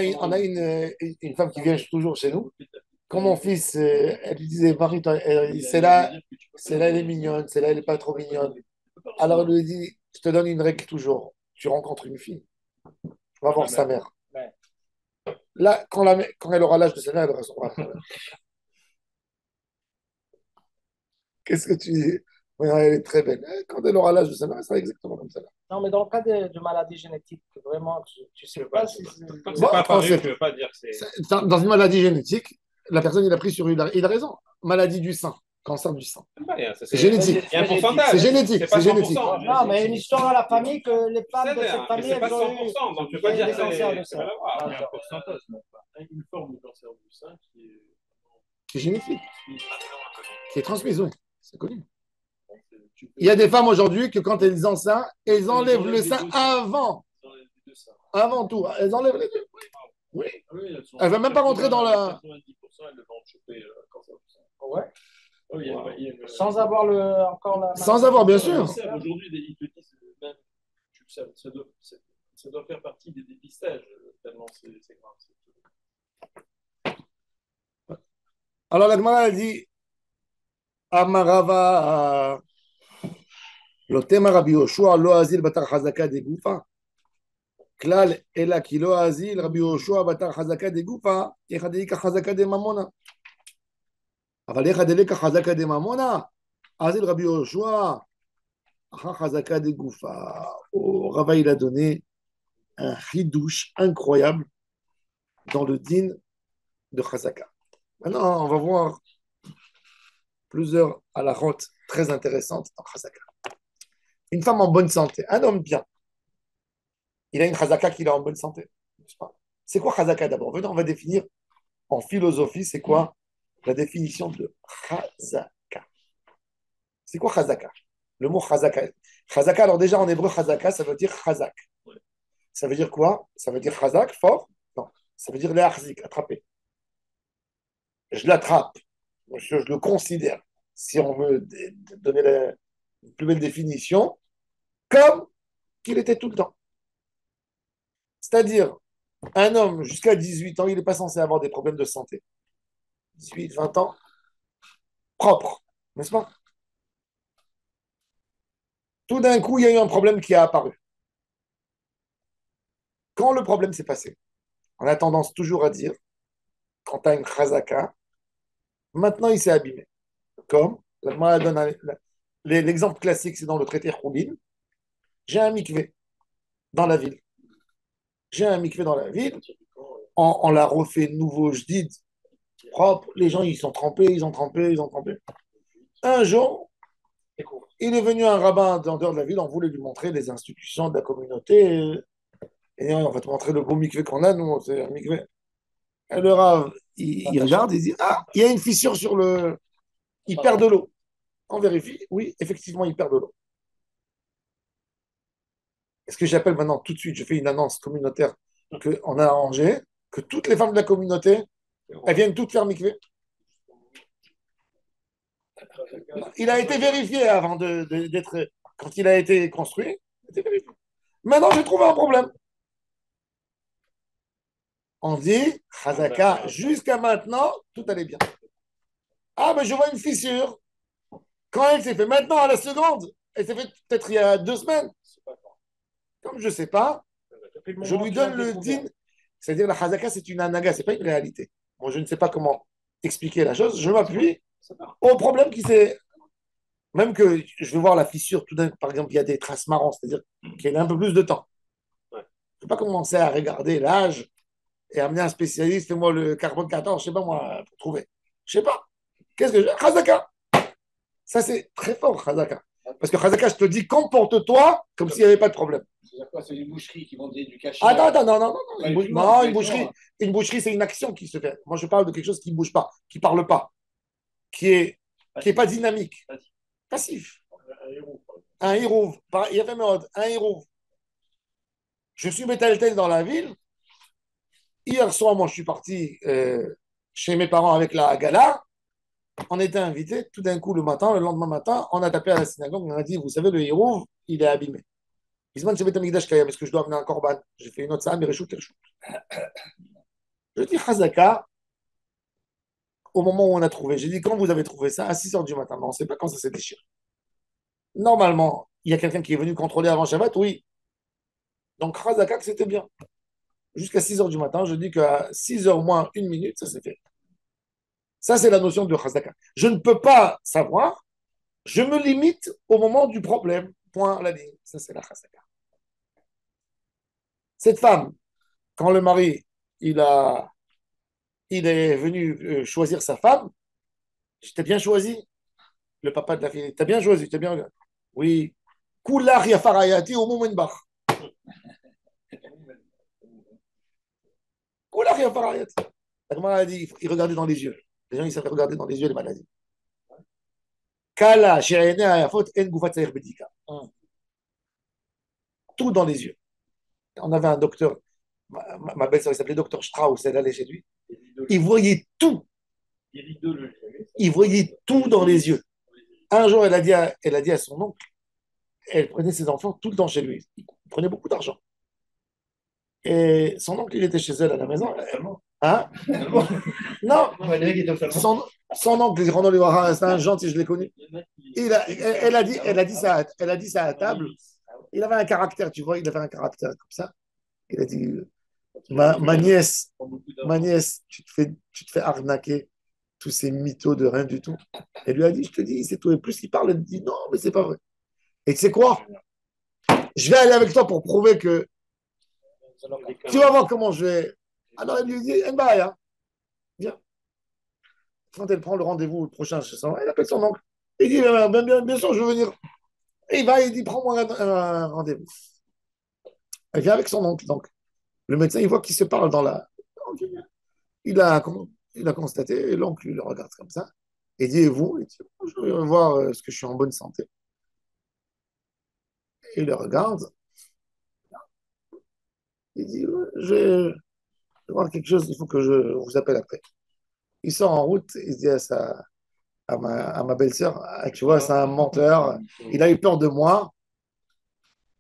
une femme qui vient toujours chez nous. Quand mon fils, elle lui disait, Marie, celle-là, elle est mignonne, celle-là, elle n'est pas trop mignonne. Alors, elle lui dit, je te donne une règle toujours. Tu rencontres une fille, tu vas voir sa mère. Là, quand elle aura l'âge de sa mère, elle recevra sa mère. Qu'est-ce que tu dis? Oui, elle est très belle. Quand elle aura l'âge de sa mère, elle sera exactement comme ça. Non, mais dans le cas de maladie génétique, vraiment, tu sais pas si c'est. Comme c'est pas apparu, je ne veux pas dire que c'est. Dans une maladie génétique, la personne, il a pris sur il a raison. Maladie du sein, cancer du sein. C'est génétique. Il y a un pourcentage. C'est génétique. C'est pas C'est génétique. 100%. Non, mais une histoire à la famille que les femmes de cette Mais famille, c'est pas elles ont eu 100%. Donc, tu ne peux pas dire des que cancers de c'est. sein. Il y a un pourcentage, une forme de cancer du sein C'est génétique. Qui est transmise, oui. C'est connu. Tu peux- Il y a des femmes aujourd'hui que quand elles ont ça, elles enlèvent le sein avant. Avant tout. Elles enlèvent les deux. Oui. Elle va même pas rentrer dans la. 90%, elles vont choper cancer du sein. Ouais. Oui, il y a Sans avoir encore la. Sans avoir, bien sûr. Aujourd'hui, ils te disent même ça doit faire partie des dépistages, tellement c'est grave. Alors la Gemara elle dit Amarava Lotem Rabbi Yoshua lo azil batar chazaka de gufa klal ela ki lo azil Rabbi Yoshua batar chazaka de gufa yechadei ka chazaka de mamona אבל יחדלי ka chazaka de mamona azil Rabbi Yoshua achar chazaka de gufa. Oh, Rava il a donné un chidouche incroyable dans le din de chazaka. Maintenant on va voir plusieurs halakhot très intéressantes en Chazaka. une femme en bonne santé, un homme bien, il a une chazaka qu'il est en bonne santé. N'est-ce pas? C'est quoi chazaka d'abord? Venez, on va définir en philosophie, c'est quoi la définition de chazaka? C'est quoi chazaka? Le mot chazaka. Chazaka, alors déjà en hébreu, chazaka, ça veut dire chazak. Ça veut dire quoi? Ça veut dire chazak, fort? Non, ça veut dire le'achzik, attraper. Je l'attrape, je le considère, si on veut donner la plus belle définition, comme qu'il était tout le temps. C'est-à-dire, un homme jusqu'à 18 ans, il n'est pas censé avoir des problèmes de santé. 18, 20 ans, propre, n'est-ce pas? Tout d'un coup, il y a eu un problème qui a apparu. Quand le problème s'est passé, on a tendance toujours à dire, quand tu as une chazaka, maintenant il s'est abîmé. Comme, l'exemple classique, c'est dans le traité Khoulin, j'ai un mikvé dans la ville. J'ai un mikvé dans la ville, on l'a refait nouveau jdid, propre, les gens ils sont trempés, ils ont trempé, ils ont trempé. Un jour, il est venu un rabbin en dehors de la ville, on voulait lui montrer les institutions de la communauté, et on va te montrer le beau mikvé qu'on a, nous, c'est un mikvé. Et le rav, il regarde, il dit, ah, il y a une fissure sur le... Il perd de l'eau. On vérifie, oui, effectivement, il perd de l'eau. Est-ce que j'appelle maintenant tout de suite, je fais une annonce communautaire qu'on a arrangée, que toutes les femmes de la communauté, elles viennent toutes faire mikvé? Il a été vérifié avant d'être... Quand il a été construit, il a été vérifié. Maintenant, j'ai trouvé un problème. On dit, Chazaka, jusqu'à maintenant, tout allait bien. Ah, mais je vois une fissure. Quand elle s'est fait maintenant, à la seconde, elle s'est fait peut-être il y a 2 semaines. Comme je ne sais pas, je lui donne le din. C'est-à-dire, la Chazaka, c'est une anaga, ce n'est pas une réalité. Moi, je ne sais pas comment expliquer la chose. Je m'appuie au problème qui s'est. Même que je vais voir la fissure, tout d'un coup, par exemple, il y a des traces marron, c'est-à-dire qu'il y a un peu plus de temps. Je ne vais pas commencer à regarder l'âge et amener un spécialiste, fais-moi le carbone 14, je ne sais pas moi, pour trouver. Je ne sais pas. Qu'est-ce que je... Chazaka. Ça, c'est très fort, Chazaka. Parce que Chazaka, je te dis, comporte-toi comme s'il n'y avait pas de problème. C'est-à-dire quoi? C'est une boucherie qui vendait du cachet. Ah non. Non, une boucherie, c'est une action qui se fait. Moi, je parle de quelque chose qui ne bouge pas, qui ne parle pas, qui est pas dynamique. Passif. Un héros. Il y avait un héros. Je suis métal-tel dans la ville. Hier soir, moi, je suis parti chez mes parents avec la gala. On était invités. Tout d'un coup, le lendemain matin, on a tapé à la synagogue. On a dit, vous savez, le héros, il est abîmé. Ils se demandent si c'est Amikdash Kayam, est-ce que je dois amener un korban? J'ai fait une autre salle, mais Réchout. Je dis Chazaka, au moment où on a trouvé. J'ai dit, quand vous avez trouvé ça? À 6 h du matin. Mais on ne sait pas quand ça s'est déchiré. Normalement, il y a quelqu'un qui est venu contrôler avant Shabbat, oui. Donc, Chazaka, que c'était bien. Jusqu'à 6 h du matin, je dis qu'à 6 h moins 1 minute, ça s'est fait. Ça, c'est la notion de Chazaka. Je ne peux pas savoir, je me limite au moment du problème. Point à la ligne. Ça, c'est la Chazaka. Cette femme, quand le mari, il est venu choisir sa femme, je t'ai bien choisi, le papa de la fille, t'as bien choisi, t'as bien. Oui. Kular yafarayati au moment Kular yafarayati. La Gemara a dit, il regardait dans les yeux. Les gens, ils savaient regarder dans les yeux les maladies. Kala, she'ene ayafot, en gufat sayer bedika. Tout dans les yeux. On avait un docteur, ma belle-sœur, il s'appelait docteur Strauss, elle allait chez lui. Il voyait tout. Il voyait tout dans les yeux. Un jour, elle a dit à son oncle, elle prenait ses enfants tout le temps chez lui. Il prenait beaucoup d'argent. Et son oncle, il était chez elle à la maison. Hein? Non, son oncle, c'est un gentil, je l'ai connu. Elle a dit ça à table. Il avait un caractère, tu vois, il avait un caractère comme ça. Il a dit, ma nièce, tu te fais arnaquer tous ces mythos de rien du tout. Elle lui a dit, je te dis, c'est tout. Et plus il parle, elle dit, non, mais c'est pas vrai. Et tu sais quoi? Je vais aller avec toi pour prouver que tu vas voir comment je vais. Alors elle lui dit, Mbaya, viens. Quand elle prend le rendez-vous le prochain chez son, elle appelle son oncle. Il dit, bien sûr, je veux venir. Et il va, il dit, prends-moi un rendez-vous. Il vient avec son oncle, donc. Le médecin, il voit qu'ils se parlent dans la. Donc, il a, il a constaté, et l'oncle lui le regarde comme ça, et dit, et vous? Il dit, je vais voir ce que je suis en bonne santé. Et il le regarde, il dit, ouais, je vais voir quelque chose, il faut que je vous appelle après. Il sort en route, il se dit à ma belle-sœur, ah, tu vois, c'est un menteur, il a eu peur de moi.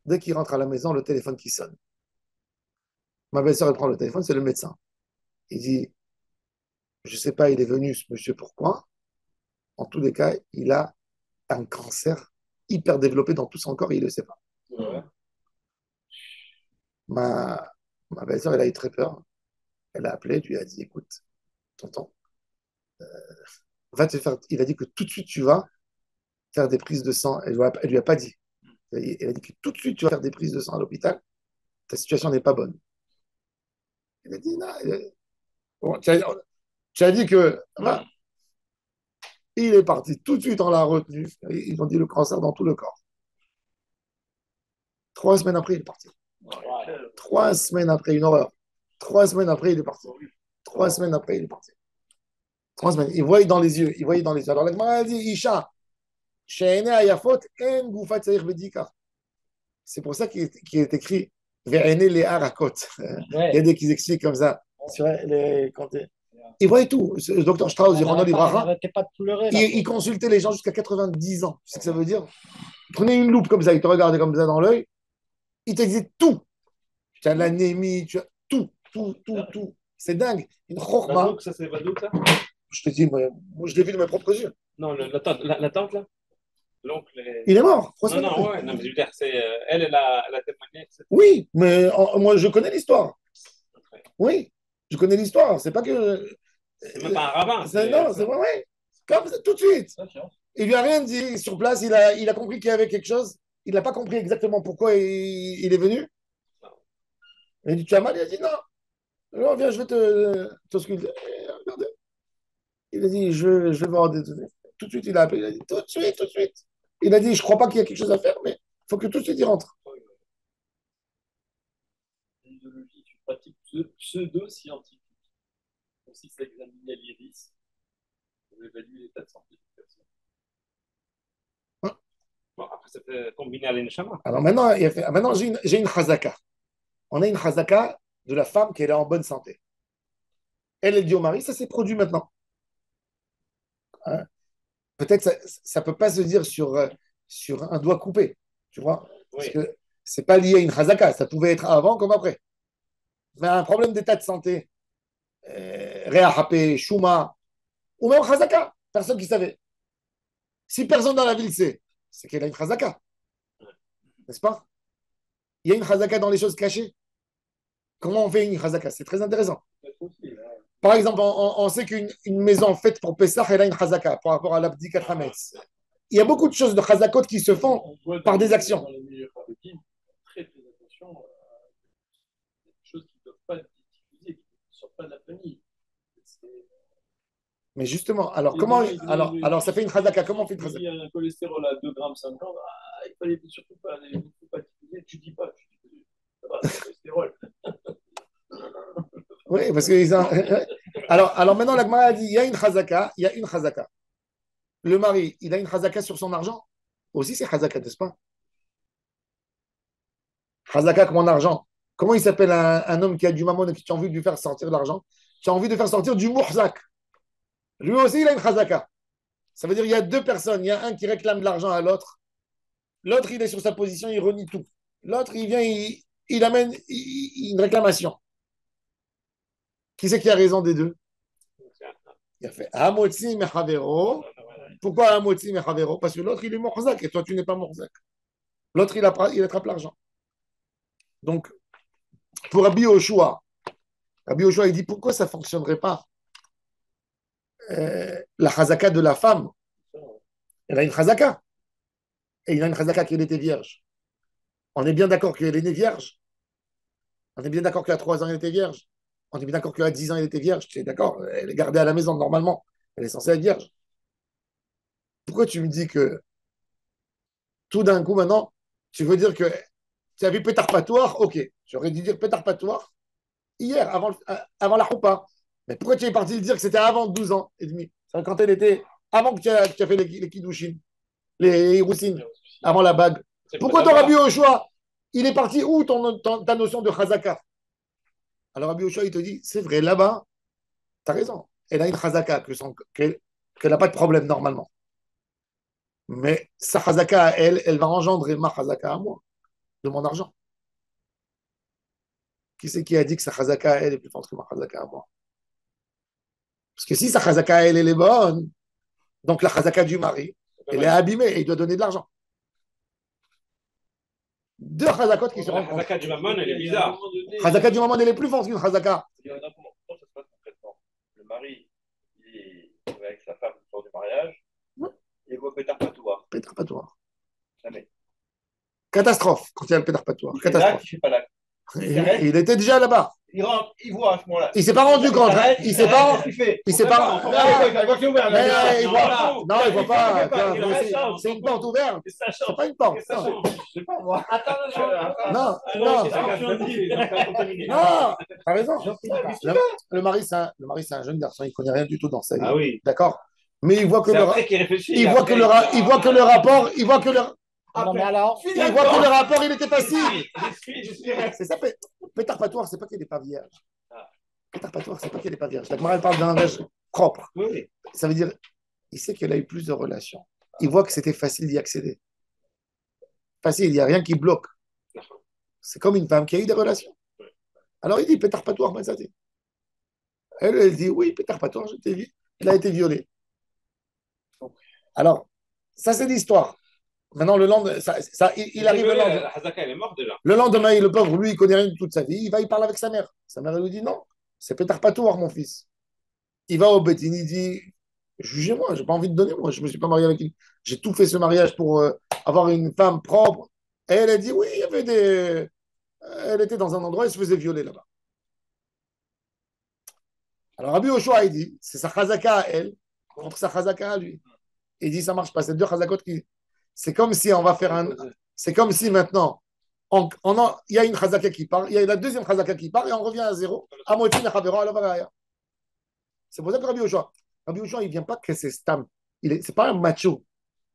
Dès qu'il rentre à la maison, le téléphone qui sonne. Ma belle-sœur, elle prend le téléphone, c'est le médecin. Il dit, je ne sais pas, il est venu, ce monsieur, pourquoi? En tous les cas, il a un cancer hyper développé dans tout son corps et il ne le sait pas. Ouais. Ma, ma belle-sœur, elle a eu très peur. Elle a appelé, lui a dit, écoute, tonton, va te faire. Il a dit que tout de suite, tu vas faire des prises de sang. Elle lui a pas dit. Elle a dit que tout de suite, tu vas faire des prises de sang à l'hôpital. Ta situation n'est pas bonne. Il a dit, non. Bon, tu as dit que. Voilà. Il est parti. Tout de suite, on l'a retenu. Ils ont dit le cancer dans tout le corps. 3 semaines après, il est parti. 3 semaines après, une horreur. 3 semaines après, il est parti. 3 semaines après, il est parti. 3 semaines. Il voyait dans les yeux. Il voyait dans les yeux. Alors, la Gemara a dit, Isha, she'ene ayafot en gufat tzarich bedika. C'est pour ça qu'il est écrit Ve'ene le harakot. Il y a des qui expliquent comme ça. Il voyait tout. Le docteur Strauss, il consultait les gens jusqu'à 90 ans. Tu sais ce que ça veut dire? Il prenait une loupe comme ça, il te regardait comme ça dans l'œil, il te disait tout. Tu as l'anémie, tu as tout, tout, tout, tout. C'est dingue. Une chorma. Vadouk, ça c'est Vadouk, ça? Je te dis, moi, je l'ai vu de mes propres yeux. Non, la tante, là? L'oncle est... Il est mort. Non, non, ouais, non, mais je veux dire, elle a témoigné. Oui, mais moi, je connais l'histoire. Oui, je connais l'histoire. C'est pas que. C'est même pas un rabbin. Non, c'est vrai, ouais. Comme ça, tout de suite. Il lui a rien dit. Sur place, il a compris qu'il y avait quelque chose. Il n'a pas compris exactement pourquoi il est venu. Il a dit, tu as mal? Il a dit, non. Alors, viens, je vais t'ausculter. Regardez. Il a dit, je vais voir des données. Tout de suite, il a appelé. Il a dit, tout de suite, tout de suite. Il a dit, je ne crois pas qu'il y a quelque chose à faire, mais il faut que tout de suite il rentre. L'idéologie est une pratique pseudo-scientifique. Il consiste à examiner l'iris pour évaluer l'état de santé d'une personne. Bon, après, ça peut combiner à l'inchama. Alors maintenant j'ai une chazaka. On a une chazaka de la femme qui est en bonne santé. Elle dit au mari, ça s'est produit maintenant. Hein? Peut-être ça ne peut pas se dire sur un doigt coupé, tu vois, parce que c'est pas lié à une chazaka, ça pouvait être avant comme après. Mais un problème d'état de santé, réahapé, chouma, ou même chazaka, personne qui savait. Si personne dans la ville sait, c'est qu'elle a une chazaka, n'est-ce pas? Il y a une chazaka dans les choses cachées. Comment on fait une chazaka? C'est très intéressant. Par exemple, on sait qu'une maison faite pour Pessah, elle a une chazaka par rapport à l'abdikat hametz. Il y a beaucoup de choses de chazakot qui se font par des actions. Dans les milieux rabbiniques, très très attention à des choses qui ne doivent pas être utilisées, qui ne sortent pas de la famille. Mais justement, alors comment alors ça fait une chazaka? Comment on fait une chazaka? Il y a un cholestérol à 2,50 g, il fallait surtout pas, il ne faut pas utiliser. Tu dis pas, ça va, c'est le cholestérol. Oui, parce que alors maintenant la Gemara a dit il y a une chazaka, il y a une chazaka. Le mari, il a une chazaka sur son argent. Aussi c'est chazaka, n'est-ce pas? Chazaka comme en argent. Comment il s'appelle un homme qui a du mammon et qui a envie de lui faire sortir de l'argent? Tu as envie de faire sortir du mourzak. Lui aussi, il a une chazaka. Ça veut dire qu'il y a deux personnes. Il y a un qui réclame de l'argent à l'autre. L'autre, il est sur sa position, il renie tout. L'autre, il vient, il amène une réclamation. Qui c'est qui a raison des deux? Il a fait Hamotzi Mechavero. Pourquoi Hamotzi Mechavero? Parce que l'autre, il est Morzak et toi, tu n'es pas Morzak. L'autre, il attrape l'argent. Donc, pour Rabbi Yoshua, il dit pourquoi ça ne fonctionnerait pas la chazaka de la femme? Elle a une chazaka. Et il a une chazaka qu'elle était vierge. On est bien d'accord qu'elle est née vierge. On est bien d'accord qu'à 3 ans, elle était vierge. On est bien d'accord qu'à 10 ans, elle était vierge. Tu es d'accord? Elle est gardée à la maison normalement. Elle est censée être vierge. Pourquoi tu me dis que tout d'un coup, maintenant, tu veux dire que tu as vu pétard patoire, ok. J'aurais dû dire pétard patoire hier, avant la choupa. Mais pourquoi tu es parti dire que c'était avant 12 ans et demi? C'est quand elle était, avant que tu as fait les kiddushin, les roussines, avant la bague. Pourquoi ton Rabbi Yoshua, il est parti où ta notion de chazaka? Alors Rabbi Yoshua, il te dit, c'est vrai, là-bas, tu as raison. Elle a une chazaka, qu'elle n'a pas de problème normalement. Mais sa chazaka à elle, elle va engendrer ma chazaka à moi, de mon argent. Qui c'est qui a dit que sa chazaka à elle est plus forte que ma chazaka à moi? Parce que si sa chazaka à elle, elle est bonne, donc la chazaka du mari, elle est abîmée et il doit donner de l'argent. Deux chazakot qui se La rencontrent. chazaka du mammon, elle est bizarre. Chazaka du mammon, elle est plus forte qu'une chazaka. Comment ça se passe concrètement? Le mari, il est avec sa femme le soir du mariage, il voit pétard patouard. Pétard patoire. Jamais. Catastrophe quand il y a le pétard patoire. Il fait l'acte, Catastrophe. il fait pas l'acte. Et il était déjà là-bas. Il rentre, il voit à ce moment-là. Il s'est pas rendu compte. Hein. Il s'est pas. Il fait. Il s'est pas. Mais il voit pas. Non, Non, il voit pas. pas. C'est une porte ouverte. Ça C'est change. pas une porte. Ça change. Je sais pas moi. Attends, Non, Ah non, c'est ça qu'a choisi. non. T'as raison. Le mari, c'est un jeune garçon. Il connaît rien du tout dans sa vie. Ah oui. D'accord. Mais il voit que C'est le. après qu'il réfléchit. Il voit que le rapport. Il voit que le. non, mais alors, Il voit que le rapport, il était facile. Je suis. C'est ça, pétard patoire, c'est pas qu'il n'est pas vierge. Ah. Pétard patoire, c'est pas qu'il n'est pas vierge. La Gemara, elle parle d'un langage propre. Oui. Ça veut dire, il sait qu'elle a eu plus de relations. Il voit que c'était facile d'y accéder. Facile, il n'y a rien qui bloque. C'est comme une femme qui a eu des relations. Alors il dit, pétard patoire, mais ça dit. Elle dit, oui, pétard patoire, je t'ai vu. Elle a été violée. Alors, ça c'est l'histoire. Maintenant, le lendemain, il arrive le lendemain. La chazaka, elle est morte déjà. Le lendemain, le pauvre, lui, il connaît rien de toute sa vie. Il parle avec sa mère. Sa mère, elle lui dit non, c'est pétard patoire, mon fils. Il va au Bétin, il dit jugez-moi, j'ai pas envie de donner, moi, je me suis pas marié avec une. J'ai tout fait ce mariage pour avoir une femme propre. Et elle a dit oui, il y avait des. Elle était dans un endroit, elle se faisait violer là-bas. Alors, Rabbi Yoshua, il dit c'est sa chazaka à elle contre sa chazaka à lui. Il dit ça marche pas, c'est deux chazakot qui. C'est comme si on va faire un. C'est comme si maintenant, il y a une chazaka qui part, il y a la deuxième chazaka qui part et on revient à zéro. À moitié, c'est pour ça que Rabbi Yoshua, il ne vient pas que c'est stam. C'est pas un macho.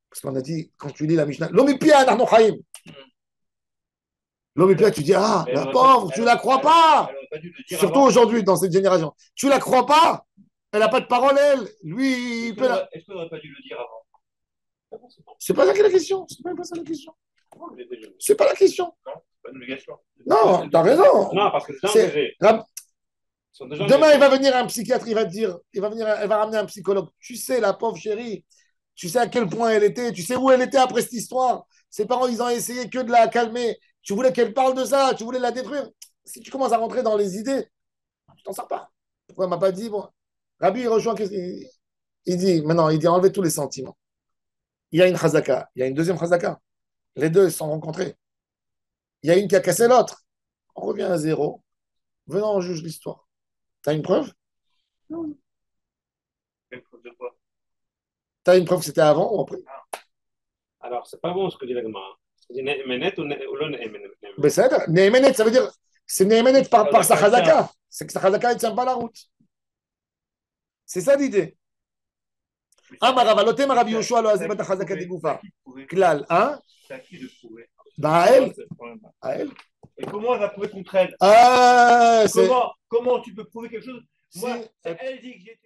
Parce qu'on a dit, quand tu lis la Mishnah, l'omipia, narno chaim. L'omipia, tu dis, ah, la pauvre, tu la crois pas. Surtout aujourd'hui, dans cette génération. Tu la crois pas. Elle n'a pas de parole, elle. Lui, il peut la. Est-ce qu'on n'aurait pas dû le dire avant? C'est pas ça qui est la question. C'est pas ça la question. C'est pas la question. Non, c'est pas une obligation. Non, t'as raison. Non, parce que c'est C'est- engagé. Rab- Ils sont déjà Demain, engagés. il va venir un psychiatre, il va te dire, elle va ramener un psychologue. Tu sais, la pauvre chérie, tu sais à quel point elle était, tu sais où elle était après cette histoire. Ses parents, ils ont essayé que de la calmer. Tu voulais qu'elle parle de ça, tu voulais la détruire. Si tu commences à rentrer dans les idées, tu t'en sors pas. Pourquoi elle m'a pas dit, bon, Rabbi, il rejoint, il dit, maintenant, il dit, enlevez tous les sentiments. Il y a une chazaka, il y a une deuxième chazaka. Les deux se sont rencontrés. Il y a une qui a cassé l'autre. On revient à zéro. Venons, on juge l'histoire. T'as une preuve? Même preuve de quoi? T'as une preuve que c'était avant ou après? Alors, c'est pas bon ce que dit la Gemara. C'est dit Ne'emenet ou le Ne'emenet. Ben ça, Nehemenet, ça veut dire c'est Nehemenet par sa chazaka. C'est que sa chazaka ne tient pas la route. C'est ça l'idée. Ah, Maravaloté, Marabi Yoshua, lo azibat chazaka de goufa. Klal, hein? C'est à qui de prouver? Bah, à elle. C'est le problème. À elle. Et comment elle va prouver contre elle? Ah, c'est. Comment tu peux prouver quelque chose? Si, Moi, elle dit que j'ai été.